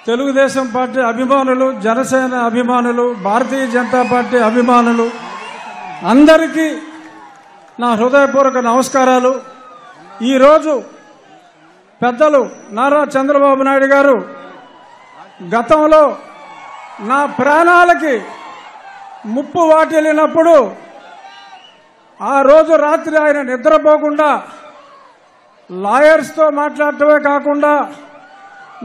Telugu Desam party అభిమానులు, జనసేన అభిమానులు, Bharatiya Janata party అభిమానులు అందరికీ నా హృదయపూర్వక నమస్కారాలు. ఈరోజు పెద్దలు నారా చంద్రబాబు నాయుడు గారు గతంలో నా ప్రాణాలకి ముప్పు వాటిల్లినప్పుడు ఆ రోజు రాత్రి ఆయన నిద్రపోకుండా లాయర్స్తో మాట్లాడటమే కాకుండా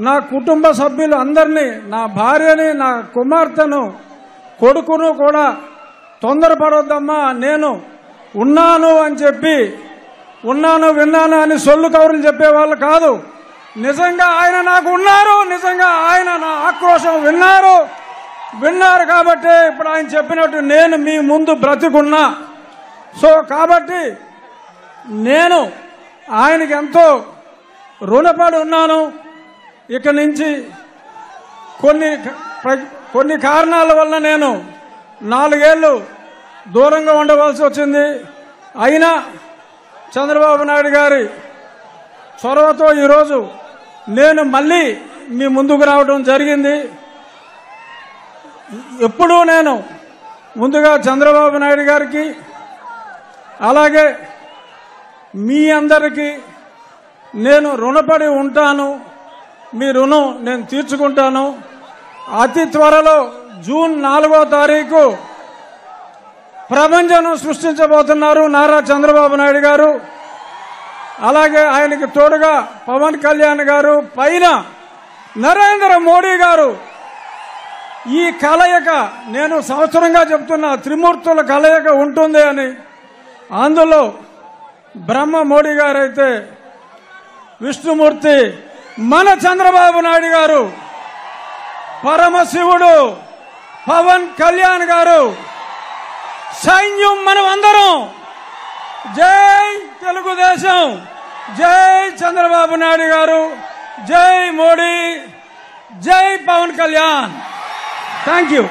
నా కుటుంబ సభ్యులు అందరినీ, నా భార్యని, నా కుమార్తెను, కొడుకును కూడా తొందరపడొద్దమ్మా, నేను ఉన్నాను అని చెప్పి, ఉన్నాను విన్నాను అని సొల్లు కౌరులు చెప్పేవాళ్ళు కాదు. నిజంగా ఆయన నాకు ఉన్నారు, నిజంగా ఆయన నా ఆక్రోశం విన్నారు కాబట్టి ఇప్పుడు ఆయన చెప్పినట్టు నేను మీ ముందు బ్రతికున్నా. సో కాబట్టి నేను ఆయనకి ఎంతో రుణపడి ఉన్నాను. ఇక నుంచి కొన్ని కారణాల వల్ల నేను 4 ఏళ్లు దూరంగా ఉండవలసి వచ్చింది. అయినా చంద్రబాబు నాయుడు గారి చొరవతో ఈరోజు నేను మళ్ళీ మీ ముందుకు రావడం జరిగింది. ఎప్పుడూ నేను ముందుగా చంద్రబాబు నాయుడు గారికి, అలాగే మీ అందరికీ నేను రుణపడి ఉంటాను. మీ రుణం నేను తీర్చుకుంటాను. అతి త్వరలో జూన్ 4వ తారీఖు ప్రపంచం సృష్టించబోతున్నారు నారా చంద్రబాబు నాయుడు గారు. అలాగే ఆయనకి తోడుగా పవన్ కళ్యాణ్ గారు, పైన నరేంద్ర మోడీ గారు. ఈ కలయిక నేను సంవత్సరంగా చెప్తున్న త్రిమూర్తుల కలయిక ఉంటుంది అని. అందులో బ్రహ్మ మోడీ గారైతే విష్ణుమూర్తి మన చంద్రబాబు నాయుడు గారు, పరమశివుడు పవన్ కళ్యాణ్ గారు, సైన్యం మనం అందరం. జై తెలుగుదేశం, జై చంద్రబాబు నాయుడు గారు, జై మోడీ, జై పవన్ కళ్యాణ్. Thank you.